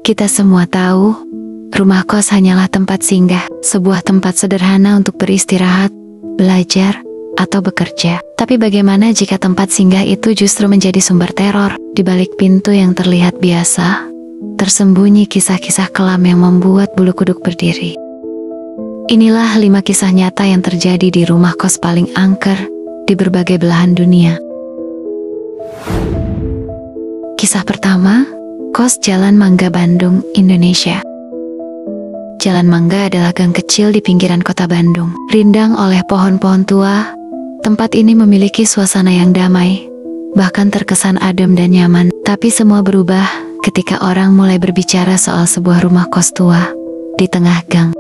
Kita semua tahu, rumah kos hanyalah tempat singgah, sebuah tempat sederhana untuk beristirahat, belajar, atau bekerja. Tapi bagaimana jika tempat singgah itu justru menjadi sumber teror? Di balik pintu yang terlihat biasa, tersembunyi kisah-kisah kelam yang membuat bulu kuduk berdiri. Inilah 5 kisah nyata yang terjadi di rumah kos paling angker di berbagai belahan dunia. Kisah pertama, kos Jalan Mangga, Bandung, Indonesia. Jalan Mangga adalah gang kecil di pinggiran kota Bandung. Rindang oleh pohon-pohon tua, tempat ini memiliki suasana yang damai, bahkan terkesan adem dan nyaman. Tapi semua berubah ketika orang mulai berbicara soal sebuah rumah kos tua di tengah gang.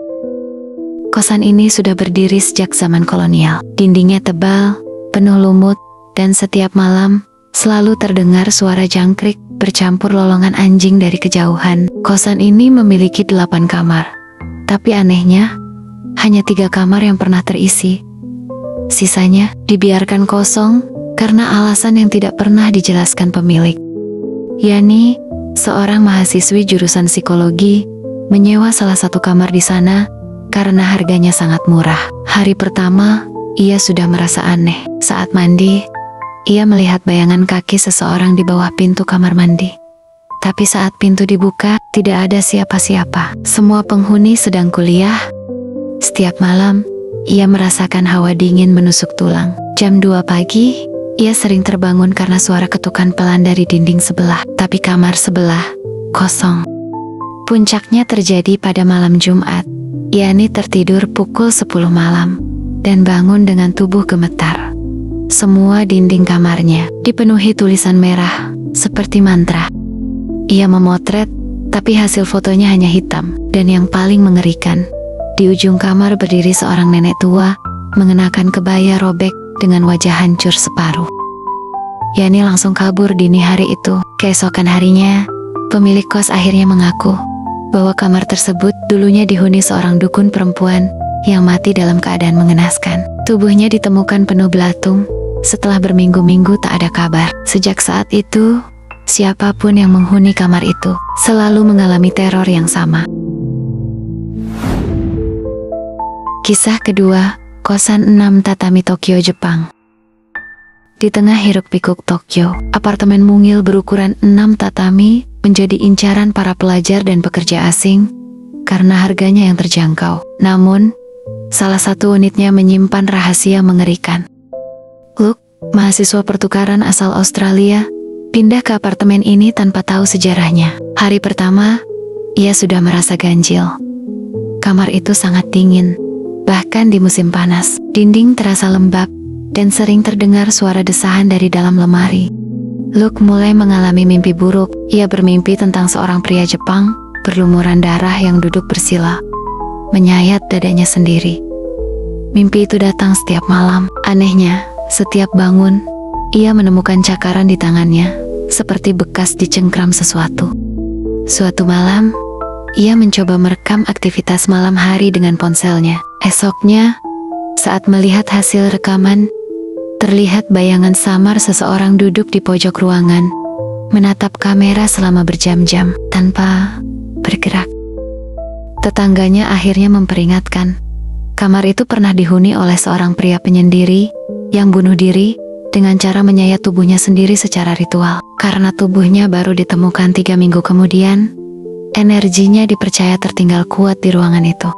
Kosan ini sudah berdiri sejak zaman kolonial. Dindingnya tebal, penuh lumut, dan setiap malam selalu terdengar suara jangkrik bercampur lolongan anjing dari kejauhan. Kosan ini memiliki 8 kamar. Tapi anehnya, hanya 3 kamar yang pernah terisi. Sisanya dibiarkan kosong karena alasan yang tidak pernah dijelaskan pemilik. Yani, seorang mahasiswi jurusan psikologi, menyewa salah satu kamar di sana karena harganya sangat murah. Hari pertama, ia sudah merasa aneh. Saat mandi, ia melihat bayangan kaki seseorang di bawah pintu kamar mandi. Tapi saat pintu dibuka, tidak ada siapa-siapa. Semua penghuni sedang kuliah. Setiap malam, ia merasakan hawa dingin menusuk tulang. Jam 2 pagi, ia sering terbangun karena suara ketukan pelan dari dinding sebelah. Tapi kamar sebelah kosong. Puncaknya terjadi pada malam Jumat. Yani tertidur pukul 10 malam dan bangun dengan tubuh gemetar. Semua dinding kamarnya dipenuhi tulisan merah, seperti mantra. Ia memotret, tapi hasil fotonya hanya hitam. Dan yang paling mengerikan, di ujung kamar berdiri seorang nenek tua, mengenakan kebaya robek dengan wajah hancur separuh. Yani langsung kabur dini hari itu. Keesokan harinya, pemilik kos akhirnya mengaku bahwa kamar tersebut dulunya dihuni seorang dukun perempuan yang mati dalam keadaan mengenaskan. Tubuhnya ditemukan penuh belatung. Setelah berminggu-minggu tak ada kabar. Sejak saat itu, siapapun yang menghuni kamar itu selalu mengalami teror yang sama. Kisah kedua, kosan 6 tatami Tokyo, Jepang. Di tengah hiruk-pikuk Tokyo, apartemen mungil berukuran 6 tatami menjadi incaran para pelajar dan pekerja asing karena harganya yang terjangkau. Namun, salah satu unitnya menyimpan rahasia mengerikan. Luke, mahasiswa pertukaran asal Australia, pindah ke apartemen ini tanpa tahu sejarahnya. Hari pertama, ia sudah merasa ganjil. Kamar itu sangat dingin, bahkan di musim panas. Dinding terasa lembab, dan sering terdengar suara desahan dari dalam lemari. Luke mulai mengalami mimpi buruk. Ia bermimpi tentang seorang pria Jepang, berlumuran darah yang duduk bersila, menyayat dadanya sendiri. Mimpi itu datang setiap malam. Anehnya, setiap bangun, ia menemukan cakaran di tangannya, seperti bekas dicengkram sesuatu. Suatu malam, ia mencoba merekam aktivitas malam hari dengan ponselnya. Esoknya, saat melihat hasil rekaman, terlihat bayangan samar seseorang duduk di pojok ruangan, menatap kamera selama berjam-jam, tanpa bergerak. Tetangganya akhirnya memperingatkan, kamar itu pernah dihuni oleh seorang pria penyendiri, yang bunuh diri dengan cara menyayat tubuhnya sendiri secara ritual. Karena tubuhnya baru ditemukan 3 minggu kemudian, energinya dipercaya tertinggal kuat di ruangan itu.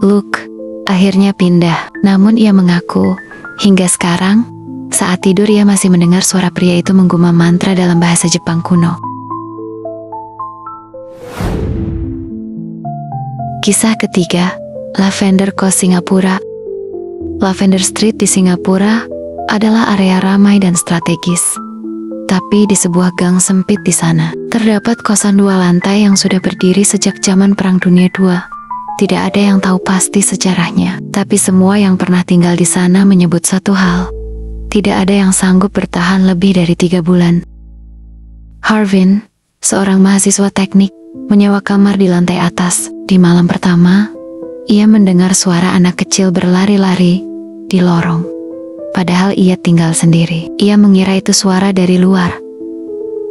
Luke akhirnya pindah, namun ia mengaku hingga sekarang, saat tidur ia masih mendengar suara pria itu menggumam mantra dalam bahasa Jepang kuno. Kisah ketiga, Lavender Coast, Singapura. Lavender Street di Singapura adalah area ramai dan strategis. Tapi di sebuah gang sempit di sana, terdapat kosan 2 lantai yang sudah berdiri sejak zaman Perang Dunia II. Tidak ada yang tahu pasti sejarahnya, tapi semua yang pernah tinggal di sana menyebut satu hal. Tidak ada yang sanggup bertahan lebih dari 3 bulan. Harvin, seorang mahasiswa teknik, menyewa kamar di lantai atas. Di malam pertama, ia mendengar suara anak kecil berlari-lari di lorong. Padahal ia tinggal sendiri. Ia mengira itu suara dari luar.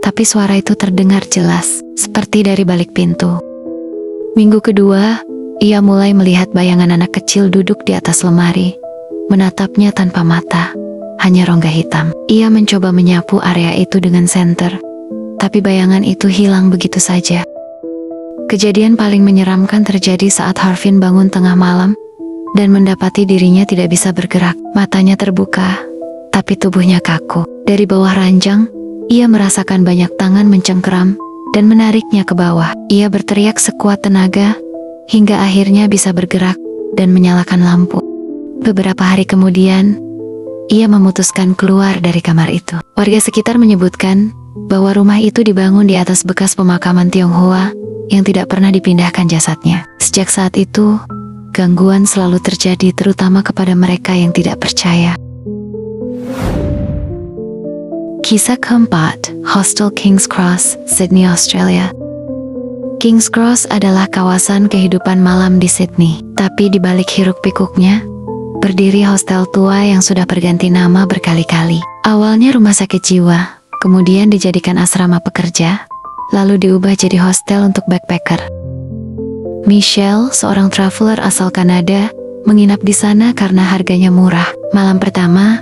Tapi suara itu terdengar jelas. seperti dari balik pintu. Minggu kedua, ia mulai melihat bayangan anak kecil duduk di atas lemari, menatapnya tanpa mata, hanya rongga hitam. Ia mencoba menyapu area itu dengan senter, tapi bayangan itu hilang begitu saja. Kejadian paling menyeramkan terjadi saat Harvin bangun tengah malam dan mendapati dirinya tidak bisa bergerak. Matanya terbuka, tapi tubuhnya kaku. Dari bawah ranjang, ia merasakan banyak tangan mencengkeram dan menariknya ke bawah. Ia berteriak sekuat tenaga, hingga akhirnya bisa bergerak dan menyalakan lampu. Beberapa hari kemudian, ia memutuskan keluar dari kamar itu. Warga sekitar menyebutkan bahwa rumah itu dibangun di atas bekas pemakaman Tionghoa yang tidak pernah dipindahkan jasadnya. Sejak saat itu, gangguan selalu terjadi terutama kepada mereka yang tidak percaya. Kisah keempat, Hostel King's Cross, Sydney, Australia. King's Cross adalah kawasan kehidupan malam di Sydney, tapi di balik hiruk-pikuknya, berdiri hostel tua yang sudah berganti nama berkali-kali. Awalnya rumah sakit jiwa, kemudian dijadikan asrama pekerja, lalu diubah jadi hostel untuk backpacker. Michelle, seorang traveler asal Kanada, menginap di sana karena harganya murah. Malam pertama,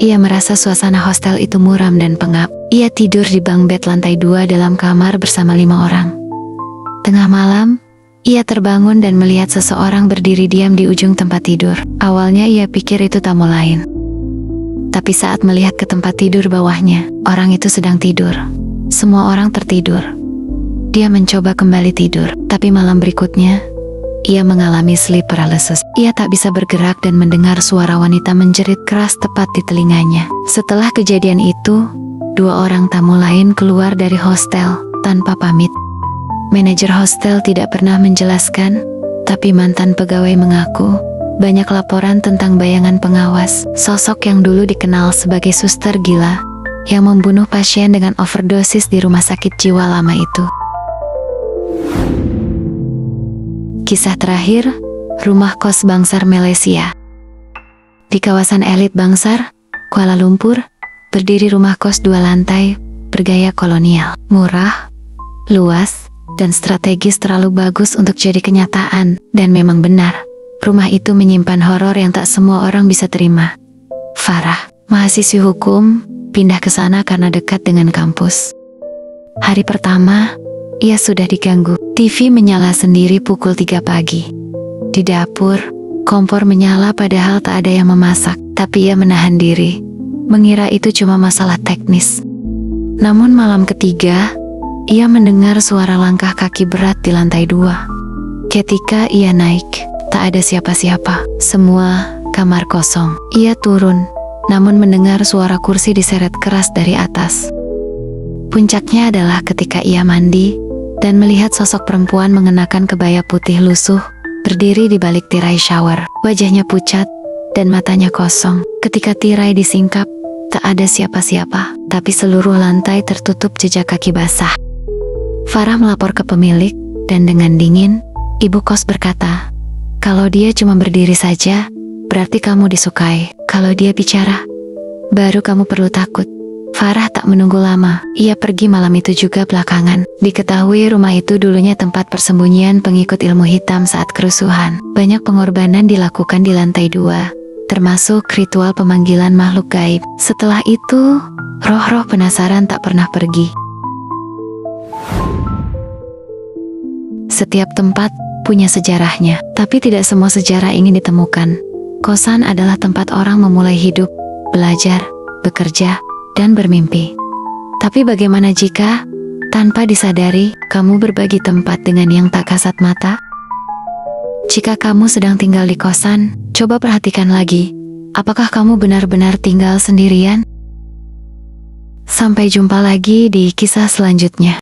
ia merasa suasana hostel itu muram dan pengap. Ia tidur di bunk bed lantai 2 dalam kamar bersama 5 orang. Tengah malam, ia terbangun dan melihat seseorang berdiri diam di ujung tempat tidur. Awalnya ia pikir itu tamu lain. Tapi saat melihat ke tempat tidur bawahnya, orang itu sedang tidur. Semua orang tertidur. Dia mencoba kembali tidur, tapi malam berikutnya, ia mengalami sleep paralysis. Ia tak bisa bergerak dan mendengar suara wanita menjerit keras tepat di telinganya. Setelah kejadian itu, 2 orang tamu lain keluar dari hostel tanpa pamit. Manajer hostel tidak pernah menjelaskan, tapi mantan pegawai mengaku banyak laporan tentang bayangan pengawas, sosok yang dulu dikenal sebagai suster gila, yang membunuh pasien dengan overdosis di rumah sakit jiwa lama itu. Kisah terakhir, rumah kos Bangsar, Malaysia. Di kawasan elit Bangsar, Kuala Lumpur, berdiri rumah kos 2 lantai, bergaya kolonial. Murah, luas, dan strategis terlalu bagus untuk jadi kenyataan, dan memang benar. Rumah itu menyimpan horor yang tak semua orang bisa terima. Farah, mahasiswi hukum, pindah ke sana karena dekat dengan kampus. Hari pertama, ia sudah diganggu. TV menyala sendiri pukul 3 pagi. Di dapur, kompor menyala padahal tak ada yang memasak. Tapi ia menahan diri, mengira itu cuma masalah teknis. Namun malam ketiga, ia mendengar suara langkah kaki berat di lantai 2. Ketika ia naik, tak ada siapa-siapa. Semua kamar kosong. Ia turun, namun mendengar suara kursi diseret keras dari atas. Puncaknya adalah ketika ia mandi dan melihat sosok perempuan mengenakan kebaya putih lusuh berdiri di balik tirai shower. Wajahnya pucat dan matanya kosong. Ketika tirai disingkap, tak ada siapa-siapa, tapi seluruh lantai tertutup jejak kaki basah. Farah melapor ke pemilik, dan dengan dingin, ibu kos berkata, "Kalau dia cuma berdiri saja, berarti kamu disukai. Kalau dia bicara, baru kamu perlu takut." Farah tak menunggu lama, ia pergi malam itu juga belakangan. Diketahui rumah itu dulunya tempat persembunyian pengikut ilmu hitam saat kerusuhan. Banyak pengorbanan dilakukan di lantai 2, termasuk ritual pemanggilan makhluk gaib. Setelah itu, roh-roh penasaran tak pernah pergi. Setiap tempat punya sejarahnya, tapi tidak semua sejarah ingin ditemukan. Kosan adalah tempat orang memulai hidup, belajar, bekerja, dan bermimpi. Tapi bagaimana jika, tanpa disadari, kamu berbagi tempat dengan yang tak kasat mata? Jika kamu sedang tinggal di kosan, coba perhatikan lagi, apakah kamu benar-benar tinggal sendirian? Sampai jumpa lagi di kisah selanjutnya.